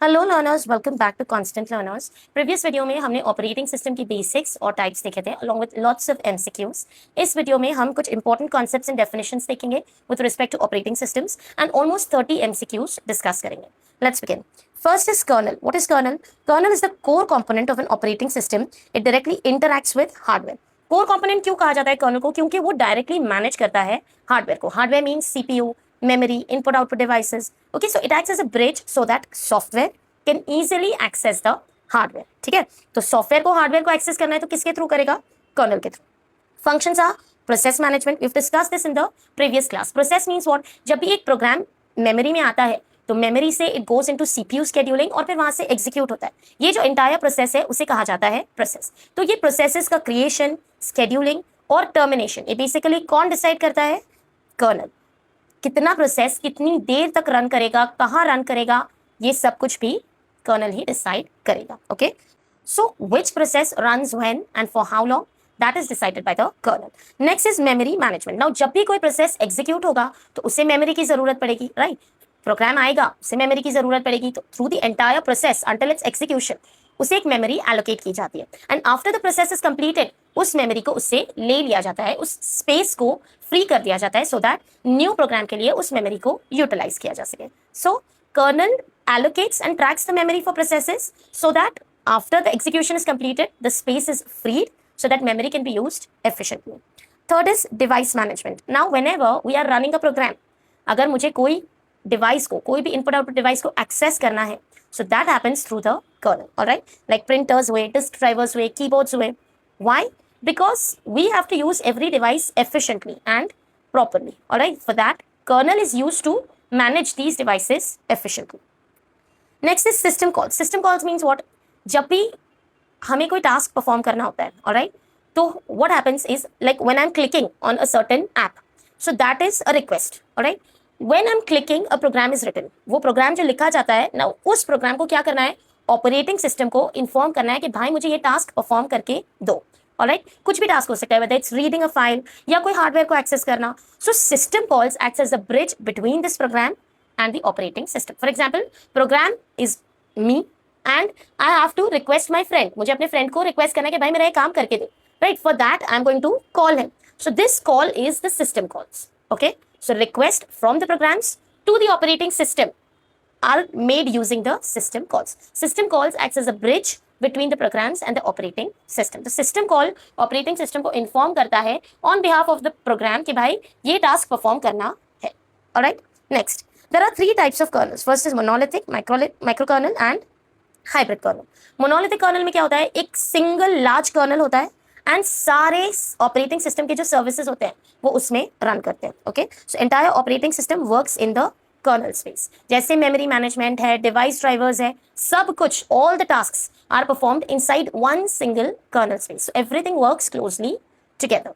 Hello learners, welcome back to constant learners. Previous video में हमने operating system की basics और टाइप्स देखे थे along with lots of MCQs. This video में हम कुछ इंपॉर्टेंट कॉन्सेप्ट्स एंड डेफिनेशंस देखेंगे with respect to operating systems and almost 30 MCQs discuss करेंगे। Let's begin. First is kernel. What is kernel? Kernel is the core component of an operating system. It directly interacts with hardware. Core component क्यों कहा जाता है colonel को? क्योंकि वो directly manage करता है हार्डवेयर को. Hardware means CPU, memory, input output devices. Okay, so it acts as a bridge so that software can easily access the hardware. ठीक है, तो सॉफ्टवेयर को हार्डवेयर को एक्सेस करना है तो किसके थ्रू करेगा? कर्नल के through. Functions are process management. We've discussed this in the previous class. Process means what? जब भी एक प्रोग्राम मेमोरी में आता है तो मेमोरी से it goes into CPU scheduling और फिर वहां से एग्जीक्यूट होता है. ये जो एंटायर प्रोसेस है उसे कहा जाता है प्रोसेस. तो ये प्रोसेसेस का क्रिएशन, शेड्यूलिंग और टर्मिनेशन ये बेसिकली कौन डिसाइड करता है? कर्नल. कितना प्रोसेस कितनी देर तक रन करेगा, कहाँ रन करेगा, ये सब कुछ भी कर्नल ही डिसाइड करेगा. Okay, so which process runs when and for how long, that is decided by the kernel. Next is memory management. Now जब भी कोई प्रोसेस एग्जीक्यूट होगा तो उसे मेमोरी की जरूरत पड़ेगी, राइट? प्रोग्राम आएगा, उसे मेमोरी की जरूरत पड़ेगी. तो through the entire process until it's execution उसे एक मेमोरी एलोकेट की जाती है and after the process is completed उस मेमोरी को उससे ले लिया जाता है, उस स्पेस को फ्री कर दिया जाता है सो दैट न्यू प्रोग्राम के लिए उस मेमोरी को यूटिलाइज किया जा सके. सो colonel allocates and tracks the memory for processes so that after the execution is completed the space is freed so that memory can be used efficiently. Third is device management. Now whenever we are running a program, अगर मुझे कोई device को, कोई भी input output device को access करना है, so that happens through the kernel, all right? Like printers way, disk drivers way, keyboards way. Why? Because we have to use every device efficiently and properly, all right? For that, kernel is used to manage these devices efficiently. Next is system calls. System calls means what? जब भी हमें कोई task perform करना होता है, all right? तो what happens is like when I'm clicking on a certain app, so that is a request, all right? When I'm clicking, a program is written. वो programme जो लिखा जाता है ना, उस प्रोग्राम को क्या करना है? ऑपरेटिंग सिस्टम को इन्फॉर्म करना है कि भाई मुझे ये टास्क परफॉर्म करके दो. ऑलराइट, कुछ भी टास्क हो सकता है, whether it's reading a file या कोई हार्डवेयर को एक्सेस करना. So system calls acts as a bridge between this program and the operating system. For example, program is me and I have to request my friend. मुझे अपने friend को request करना है कि भाई मेरा ये काम करके दे. Right? For that, I'm going to call him. So this call is the system calls. Okay? So request from the programs to the operating system are made using the system calls. System calls acts as a bridge between the programs and the operating system. The system call operating system को inform करता है on behalf of the program कि भाई ये task perform करना है. Alright? Next, there are three types of kernels. First is monolithic, microkernel and hybrid kernel. Monolithic kernel में क्या होता है? एक single large kernel होता है एंड सारे ऑपरेटिंग सिस्टम के जो सर्विसेज होते हैं वो उसमें रन करते हैं. Okay, so entire operating system works in the kernel space. जैसे मेमोरी मैनेजमेंट है, डिवाइस ड्राइवर्स है, सब कुछ, all the tasks are performed inside one single kernel space. So everything works closely together.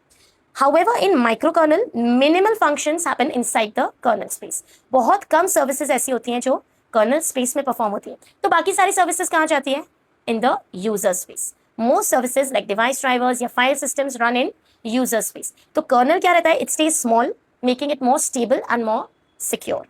However, in microkernel, minimal functions happen inside the kernel space. बहुत कम services ऐसी होती हैं जो कर्नल स्पेस में परफॉर्म होती हैं. तो बाकी सारी सर्विसेज कहाँ जाती है? इन the user space. Most services like device drivers या file systems run in user space. तो kernel क्या रहता है? It stays small, making it more stable and more secure.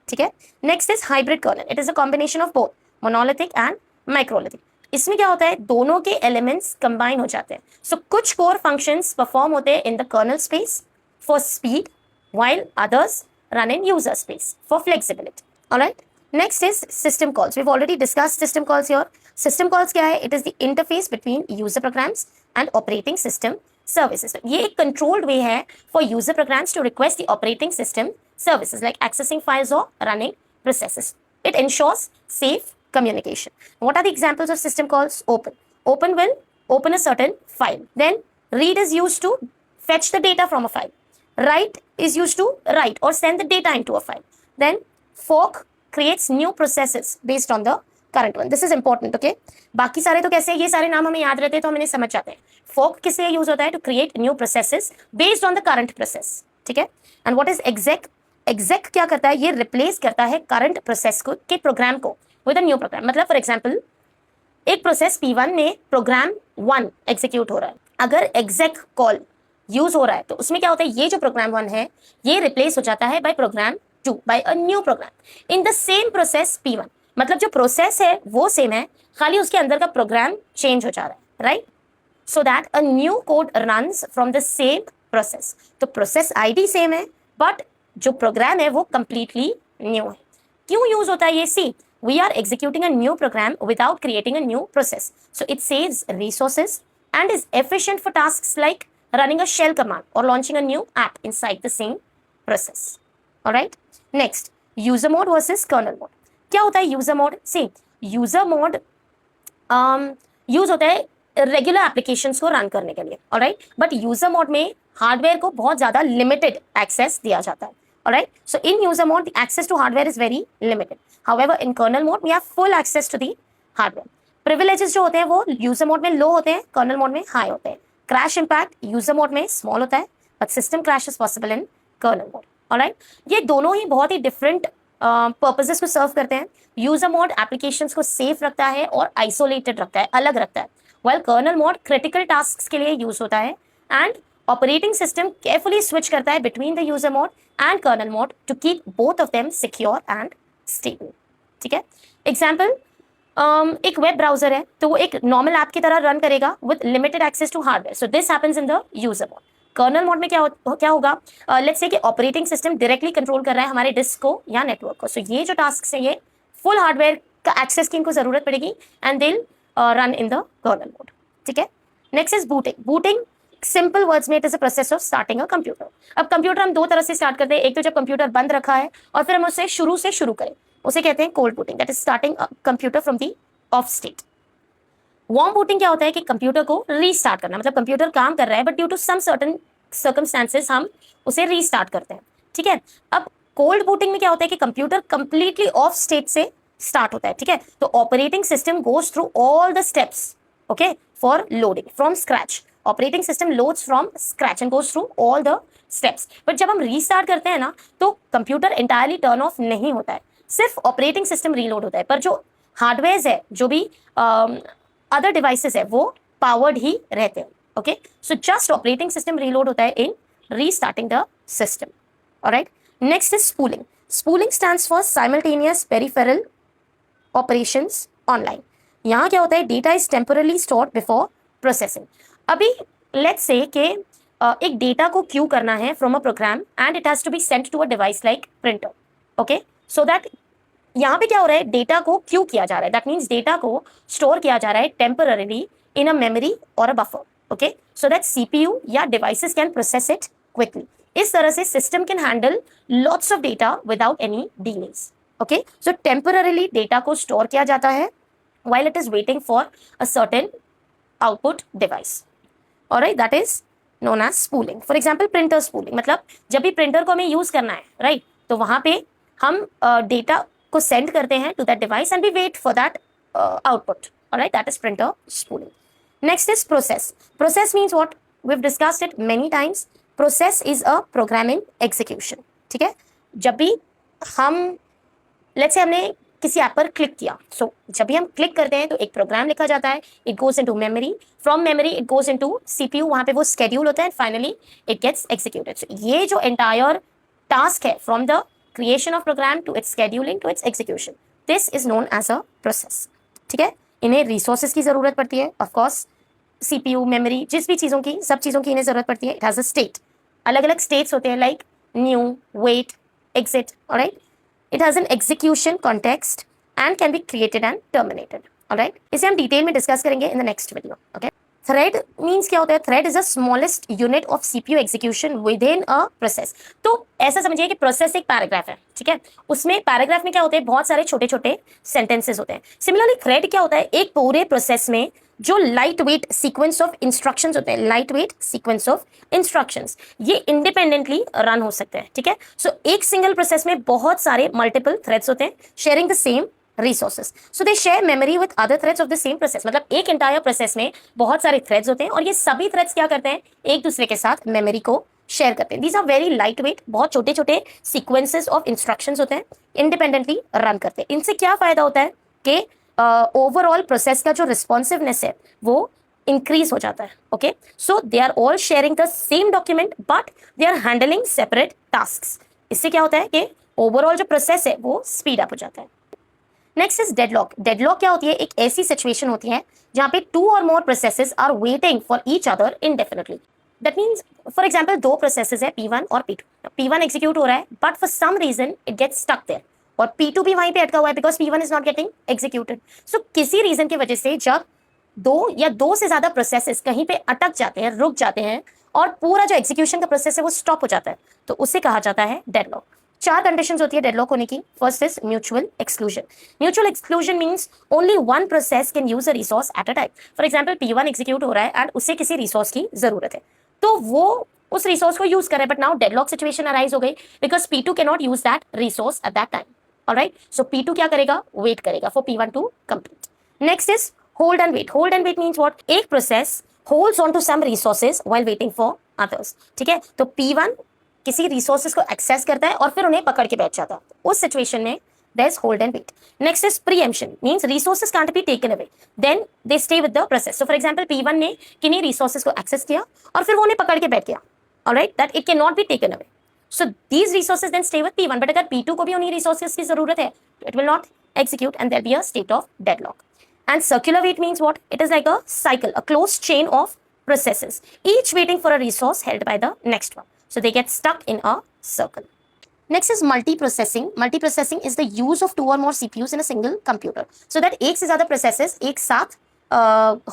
ठीक है? Next is hybrid kernel. It is a combination of both monolithic and microlithic. इसमें क्या होता है? दोनों के elements combine हो जाते हैं. So कुछ core functions perform होते हैं in the kernel space for speed, while others run in user space for flexibility. Alright? Next is system calls. We've already discussed system calls here. System calls क्या है? It is the interface between user programs and operating system services. ये एक controlled way है for user programs to request the operating system services like accessing files or running processes. It ensures safe communication. What are the examples of system calls? Open. Open will open a certain file. Then read is used to fetch the data from a file. Write is used to write or send the data into a file. Then fork creates new processes based on the current one. This is important, okay? बाकी सारे तो कैसे, ये सारे नाम हमें याद रहते हैं तो हम इन्हें समझ जाते हैं. Fork किससे यूज होता है? To create new processes based on the current process. ठीक है? And what is exec? Exec क्या करता है? ये replace करता है current process को, के प्रोग्राम को with a new program. मतलब for example, एक प्रोसेस P1 में प्रोग्राम 1 एग्जीक्यूट हो रहा है. अगर exec कॉल यूज हो रहा है तो उसमें क्या होता है? ये जो प्रोग्राम 1 है ये रिप्लेस हो जाता है bye programme 2 by a new program in the same process P1. मतलब जो प्रोसेस है वो सेम है, खाली उसके अंदर का प्रोग्राम चेंज हो जा रहा है, right? So that a new code runs from the same process. तो प्रोसेस आईडी सेम है बट जो प्रोग्राम है वो कंप्लीटली न्यू है। क्यों यूज होता है ये? See, we are executing a new program without creating a new process, so it saves resources and is efficient for tasks like running a shell command or launching a new app inside the same process. All right. Next, user mode versus kernel mode. क्या होता है user mode? See, user mode use होता है regular applications को run करने के लिए, alright? But user mode में हार्डवेयर को बहुत ज्यादा लिमिटेड एक्सेस दिया जाता है, alright? So in user mode the access to hardware is very limited. However in kernel mode we have full access to the hardware. Privileges जो होते हैं वो यूजर मोड में लो होते हैं, कर्नल मोड में हाई होते हैं। क्रैश इंपैक्ट यूजर मोड में स्मॉल होता है but system crash is possible in kernel mode, alright? ये दोनों ही बहुत ही डिफरेंट पर्पसेस को सर्व करते हैं। यूजर मोड एप्लीकेशंस को सेफ रखता है और आइसोलेटेड रखता है, अलग रखता है, while kernel mode critical tasks के लिए यूज होता है and operating system carefully switch करता है between the user mode and kernel mode to keep both of them secure and stable. ठीक है, एग्जाम्पल, एक वेब ब्राउजर है तो वो एक नॉर्मल ऐप की तरह रन करेगा with limited access to hardware, so this happens in the user mode. Kernel mode में क्या होगा? लेट्स से कि ऑपरेटिंग सिस्टम डायरेक्टली कंट्रोल कर रहा है हमारे डिस्क को या नेटवर्क को, सो ये जो टास्क है ये फुल हार्डवेयर का एक्सेस की इनको जरूरत पड़ेगी and they run in the kernel mode. ठीक है, next is booting. Booting simple words में it is a process of starting a computer. अब कंप्यूटर हम दो तरह से स्टार्ट करते हैं, एक तो जब कंप्यूटर बंद रखा है और फिर हम उसे शुरू करें, उसे कहते हैं cold booting, that is starting a computer from the of state. Warm booting क्या होता है कि कंप्यूटर को रीस्टार्ट करना, मतलब कंप्यूटर काम कर रहा है but due to some certain circumstances हम उसे रीस्टार्ट करते हैं। ठीक है, अब कोल्ड बूटिंग में क्या होता है कि कंप्यूटर कंप्लीटली ऑफ स्टेट से स्टार्ट होता है। ठीक है, तो operating system goes through all the steps, okay, for loading from scratch. Operating system loads from scratch and goes through all the steps. But जब हम रीस्टार्ट करते हैं ना तो कंप्यूटर एंटायरली टर्न ऑफ नहीं होता है, सिर्फ ऑपरेटिंग सिस्टम रीलोड होता है, पर जो हार्डवेयर है, जो भी अदर डिवाइसेस है, वो पावर्ड ही रहते हैं। Okay, so just operating system reload होता है in restarting the system. Alright, next is spooling. Spooling stands for simultaneous peripheral operations online. यहाँ क्या होता है? Data is temporarily stored before processing. अभी लेट्स से कि एक डेटा को क्यू करना है from a program and it has to be sent to a device like printer, okay, so that यहाँ पे क्या हो रहा है? डेटा को क्यू किया जा रहा है, दैट मीन्स डेटा को स्टोर किया जा रहा है टेम्पररीली इन अ मेमोरी और a buffer, okay, so that CPU या devices can process it quickly. इस तरह से system can handle lots of data without any delays. Okay, so temporarily data को स्टोर किया जाता है while it is waiting for a certain output device. Alright, that is known as spooling. For example, printer spooling, मतलब जब भी printer को हमें use करना है, राइट, तो वहां पे हम डेटा को सेंड करते हैं to that device and we wait for that output. Alright, that is printer spooling. Next is process. Process means what? We have discussed it many times. Process is a programming execution. ठीक है, जब भी हम let's say हमने किसी app पर click किया, सो जब भी हम क्लिक करते हैं तो एक प्रोग्राम लिखा जाता है, it goes into memory, from memory it goes into CPU, वहां पे वो शेड्यूल होता है, finally it gets executed. So ये जो एंटायर टास्क है from the creation of program to its scheduling to its execution, this is known as a process. ठीक है, इन्हें रिसोर्सेज की जरूरत पड़ती है, ऑफकोर्स सीपीयू, मेमोरी, जिस भी चीज़ों की, सब चीज़ों की इन्हें जरूरत पड़ती है। इट हैज अ स्टेट, अलग अलग स्टेट्स होते हैं like new, wait, exit. Alright, it has an execution context and can be created and terminated. Alright, इसे हम डिटेल में डिस्कस करेंगे in the next video. Okay, thread means क्या होता है? Thread is the smallest unit of CPU execution within a process. तो ऐसा समझिए कि प्रोसेस एक पैराग्राफ है, ठीक है, उसमें पैराग्राफ में क्या होते हैं? बहुत सारे छोटे छोटे सेंटेंसेस होते हैं। सिमिलरली थ्रेड क्या होता है? एक पूरे प्रोसेस में जो light weight sequence of instructions होते हैं, light weight sequence of instructions, ये इंडिपेंडेंटली रन हो सकते हैं। ठीक है, सो एक सिंगल प्रोसेस में बहुत सारे मल्टीपल थ्रेड्स होते हैं sharing the same resources, so they share memory with other threads of the same process. मतलब एक एंटायर प्रोसेस में बहुत सारे थ्रेड्स होते हैं और ये सभी थ्रेड्स क्या करते हैं? एक दूसरे के साथ मेमोरी को शेयर करते हैं। These are very light weight, बहुत छोटे छोटे सीक्वेंसेस ऑफ इंस्ट्रक्शंस होते हैं, इंडिपेंडेंटली रन करते हैं। इनसे क्या फायदा होता है कि ओवरऑल प्रोसेस का जो रिस्पॉन्सिवनेस है वो इंक्रीज हो जाता है। Okay, so they are all sharing the same document but they are handling separate tasks. इससे क्या होता है कि ओवरऑल जो प्रोसेस है वो स्पीड अप हो जाता है। Next is deadlock. डेडलॉक क्या होती है? एक ऐसी सिचुएशन होती है जहां पे 2 और more processes are waiting for each other indefinitely. That means for example 2 processes है P1 और P2. P1 एग्जीक्यूट हो रहा है but for some reason it gets stuck there और P2 भी वहीं पे अटका हुआ है because P1 is not getting executed. So किसी रीजन की वजह से जब 2 से ज्यादा प्रोसेसेस कहीं पे अटक जाते हैं, रुक जाते हैं और पूरा जो एग्जीक्यूशन का प्रोसेस है वो स्टॉप हो जाता है, तो उसे कहा जाता है डेडलॉक. 4 कंडीशंस होती है डेडलॉक होने की. First is mutual exclusion. Mutual exclusion means only one process can use a resource at a time. For example P1 execute हो रहा है एंड उसे किसी रिसोर्स की जरूरत है, तो वो उस रिसोर्स को यूज कर रहा है, but now deadlock situation arise हो गई because P2 can not use that resource at that time. Alright, so P2 क्या करेगा? वेट करेगा for P1 to complete. Next is hold and wait. Hold and wait means what? एक process holds on to some resources while waiting for others. ठीक है, तो P1 किसी resources को access करता है और फिर उन्हें पकड़ के बैठ जाता है. उस सिचुएशन में there's hold and wait. Next is preemption, means resources can't be taken away, then they stay with the process. So for example P1 ने किन्हीं resources को access किया और फिर वो उन्हें पकड़ के बैठ गया. Alright, that it cannot be taken away. So these resources then stay with P1, but अगर P2 को भी उन्हीं resources की जरूरत है, it will not execute and there'll be a state of deadlock. And circular wait means what? It is like a cycle, a closed chain of processes, each waiting for a resource held by the next one. So they get stuck in a circle. Next is multiprocessing. Multiprocessing is the use of 2 or more CPUs in a single computer, so that एक से ज़्यादा processes एक साथ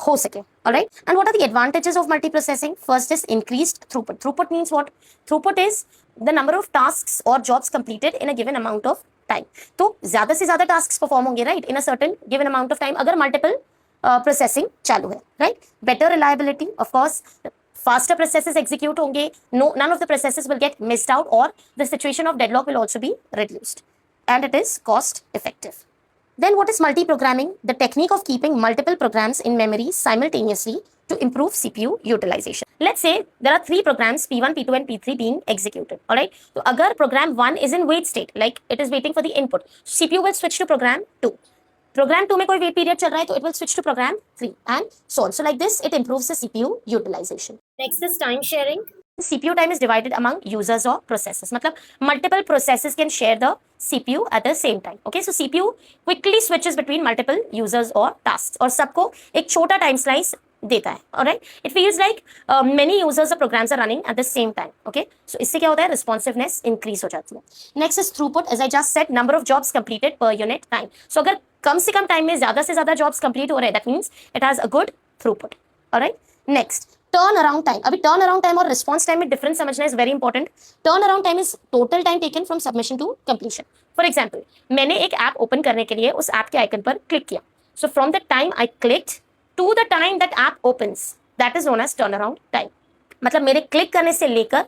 हो सके. Alright. And what are the advantages of multiprocessing? First is increased throughput. Throughput means what? Throughput is the number of tasks or jobs completed in a given amount of time. तो ज़्यादा से ज़्यादा tasks perform होंगे, right? In a certain given amount of time. अगर multiple processing चालू है, right? Better reliability, of course. Faster processes execute होंगे, none of the processes will get missed out, or the situation of deadlock will also be reduced, and it is cost effective. Then what is multi-programming? The technique of keeping multiple programs in memory simultaneously to improve CPU utilization. Let's say there are 3 programs P1, P2 and P3 being executed. Alright, so अगर program 1 is in wait state, like it is waiting for the input, CPU will switch to program 2. Program 2 में कोई wait period चल रहा है तो it will switch to program 3 and so on. So like this it improves the CPU utilization. Next is time sharing. CPU time is divided among users or processes. मतलब multiple processes can share the CPU at the same time. Okay, so CPU quickly switches between multiple users or tasks और सबको एक छोटा time slice देता है. Alright, it feels like many users or programs are running at the same time. Okay, so इससे क्या होता है? Responsiveness increase हो जाती है. Next is throughput. As I just said, number of jobs completed per unit time. So अगर कम से कम time में ज्यादा से ज्यादा जॉब्स कंप्लीट हो रहे हैं, that means it has a good throughput. Alright, next turn around time. अभी टर्न अराउंड टाइम और रिस्पांस टाइम में डिफरेंस समझना is very important. Turn around time is total time taken from submission to completion. For example मैंने एक app open करने के लिए उस ऐप के आइकन पर क्लिक किया, so from the time I clicked to the time that app opens, that is known as turn around time. मतलब मेरे क्लिक करने से लेकर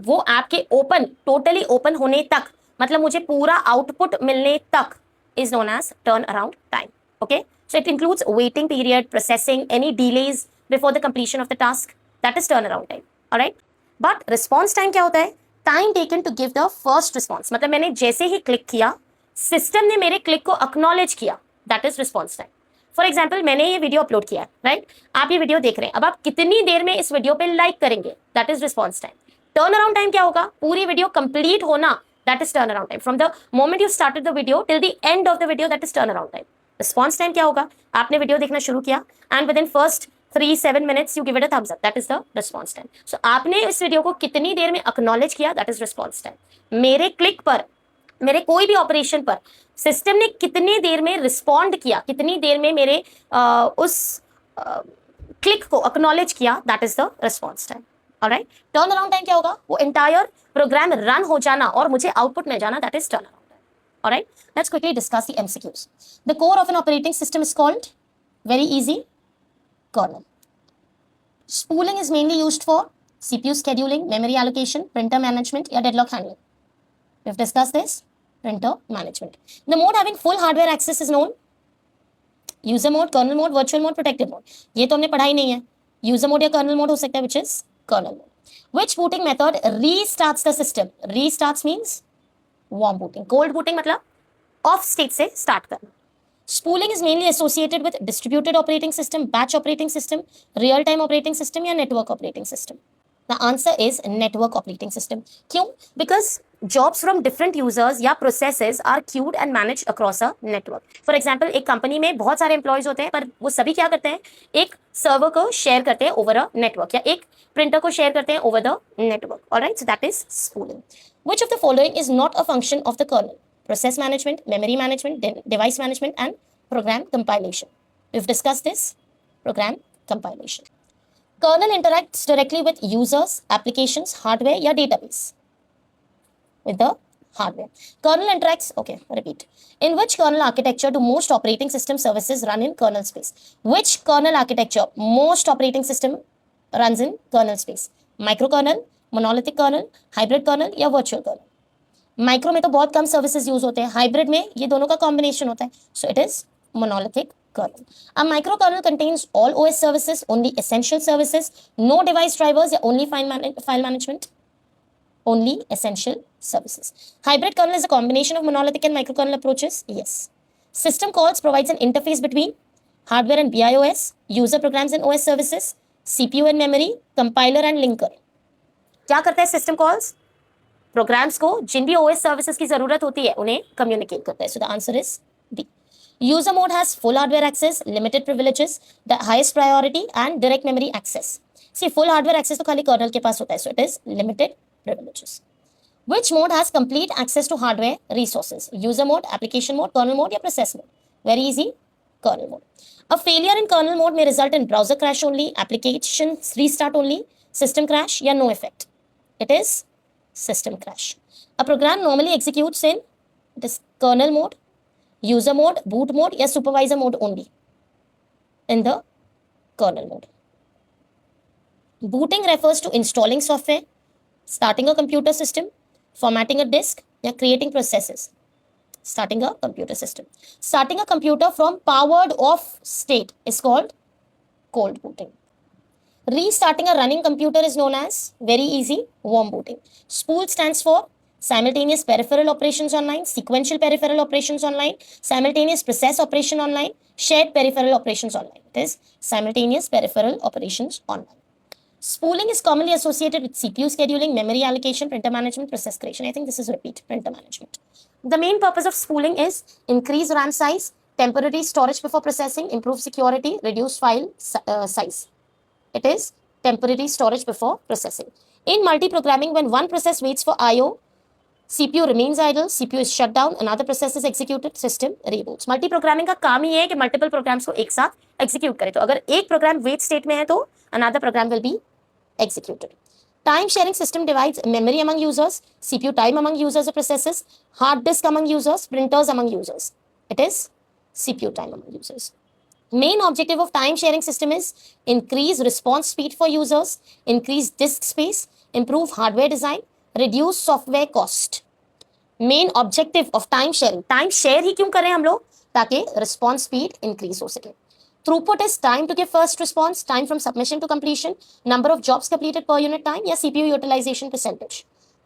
वो ऐप के ओपन, टोटली ओपन होने तक, मतलब मुझे पूरा आउटपुट मिलने तक is known as turnaround time. Okay, so it includes waiting period, processing, any delays before the completion of the task. That is turnaround time. All right, but response time क्या होता है? Time taken to give the first response. मतलब मैंने जैसे ही click किया, system ने मेरे click को acknowledge किया. That is response time. For example मैंने ये वीडियो अपलोड किया है, राइट? आप ये वीडियो देख रहे हैं, अब आप कितनी देर में इस वीडियो पे लाइक करेंगे? That is response time. Turn around time क्या होगा? पूरी वीडियो कंप्लीट होना, that is turnaround time. From the moment you started the video till the end of the video, that is turnaround time. Response time क्या होगा? आपने video देखना शुरू किया and within first 3-7 minutes you give it a thumbs up. That is the response time. So आपने इस video को कितनी देर में acknowledge किया? That is response time. मेरे क्लिक पर, मेरे कोई भी ऑपरेशन पर सिस्टम ने कितनी देर में रिस्पॉन्ड किया, कितनी देर में मेरे उस क्लिक को acknowledge किया? That is the response time. Alright, turn around time क्या होगा? वो एंटायर प्रोग्राम रन हो जाना और मुझे आउटपुट मिल जाना, that is turn around time. Alright, let's quickly discuss the MCQs. The core of an operating system is called, very easy, kernel. Spooling is mainly used for CPU scheduling, memory allocation, printer management या deadlock handling. We have discussed this. Printer management. The mode having full hardware access is known user mode, kernel mode, virtual mode, protected mode. ये तो हमने पढ़ाई नहीं है. User mode या kernel mode हो सकता है, which is kernel mode. Which booting method restarts the system? Restarts means warm booting. Cold booting मतलब off state से start करना. Spooling is mainly associated with distributed operating system, batch operating system, real time operating system या network operating system. The answer is network operating system. क्यों? Because jobs from different users या processes are queued and managed across a network. For example, एक company में बहुत सारे employees होते हैं, पर वो सभी क्या करते हैं, एक सर्वर को शेयर करते हैं ओवर अ नेटवर्क, या एक प्रिंटर को शेयर करते हैं over the network. Alright, so that is spooling. Which of the following is not a function of the kernel? Process management, memory management, device management, and program compilation. We've discussed this. Program compilation. Kernel interacts directly with users, applications, hardware या database. With the hardware. Kernel interacts, okay, repeat. In which kernel architecture do most operating system services run in kernel space? Which kernel architecture most operating system runs in kernel space? Microkernel, monolithic kernel, hybrid kernel या virtual kernel? Micro में तो बहुत कम services use होते हैं, hybrid में ये दोनों का कॉम्बिनेशन होता है. So it is monolithic kernel. A microkernel contains all OS services, only essential services, no device drivers, या only file management, only essential services. Hybrid kernel is a combination of monolithic and microkernel approaches. Yes. System calls provides an interface between hardware and BIOS, user programs and OS services, CPU and memory, compiler and linker. क्या करता है system calls? Programmes को जिन भी OS services की जरूरत होती है उन्हें कम्युनिकेट करता है. So the answer is D. User mode has full hardware access, limited privileges, the highest priority, and direct memory access. See, full hardware access तो खाली kernel के पास होता है, so it is limited privileges. Which mode has complete access to hardware resources? User mode, application mode, kernel mode, या process mode? Very easy, kernel mode. A failure in kernel mode may result in browser crash only, application restart only, system crash, या no effect. It is system crash. A program normally executes in it is kernel mode, user mode, boot mode या supervisor mode only. In the kernel mode. Booting refers to installing software, starting a computer system, formatting a disk या creating processes. Starting a computer system. Starting a computer from powered off state is called cold booting. Restarting a running computer is known as, very easy, warm booting. Spool stands for simultaneous peripheral operations online, sequential peripheral operations online, simultaneous process operation online, shared peripheral operations online. It is simultaneous peripheral operations online. Spooling is commonly associated with CPU scheduling, memory allocation, printer management, process creation. I think this is repeat, printer management. The main purpose of spooling is increase RAM size, temporary storage before processing, improve security, reduce file size. It is temporary storage before processing. In multi-programming, when one process waits for I/O, CPU remains idle, CPU is shut down, another process is executed, system reboots. Multi-programming का काम ही है कि multiple programs को एक साथ execute करे. तो अगर एक program wait state में है तो another program will be executed. Time sharing system divides memory among users, CPU time among users or processes, hard disk among users, printers among users. It is CPU time among users. Main objective of time sharing system is increase response speed for users, increase disk space, improve hardware design, reduce software cost. Main objective of time share ही क्यों करें हम लोग? ताकि response speed increase हो सके. Throughput is time to give first response, time from submission to completion, number of jobs completed per unit time या CPU utilization percentage.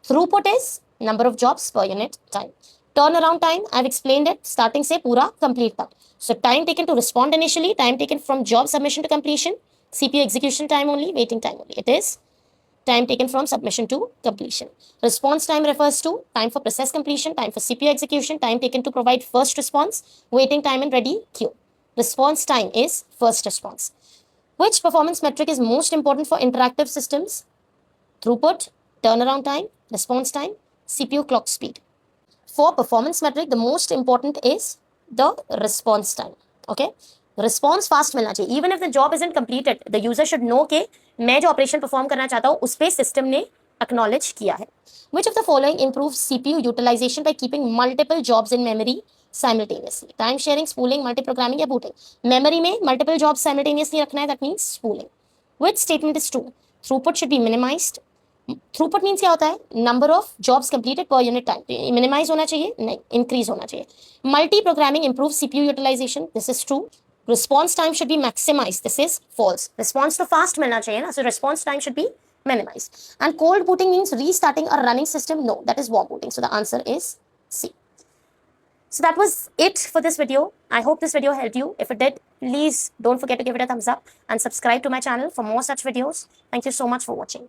Throughput is number of jobs per unit time. Turnaround time, I've explained it, starting से पूरा complete तक. So time taken to respond initially, time taken from job submission to completion, CPU execution time only, waiting time only. It is time taken from submission to completion. Response time refers to time for process completion, time for CPU execution, time taken to provide first response, waiting time and ready queue. Response time is first response. Which performance metric is most important for interactive systems? Throughput, turnaround time, response time, CPU clock speed. For performance metric, the most important is the response time. Okay, response fast मिलना चाहिए. Even if the job isn't completed, the user should know कि मैं जो operation perform करना चाहता हूँ उस पे सिस्टम ने acknowledge किया है. Which of the following improves CPU utilization by keeping multiple jobs in memory simultaneously? Time sharing, spooling, multi-programming या booting? Memory में multiple jobs simultaneously रखना है, that means spooling. Which statement is true? Throughput should be minimized. Throughput means क्या होता है? Number of jobs completed per unit time. Minimise होना चाहिए? नहीं, इंक्रीज होना चाहिए. Multi programming improve CPU utilisation. This is true. Response time should be maximise. This is false. Response तो fast मिलना चाहिए ना, so response time should be minimized. And cold booting means restarting a running system. No, that is warm booting. So the answer is C. So that was it for this video. I hope this video helped you. If it did, please don't forget to give it a thumbs up and subscribe to my channel for more such videos. Thank you so much for watching.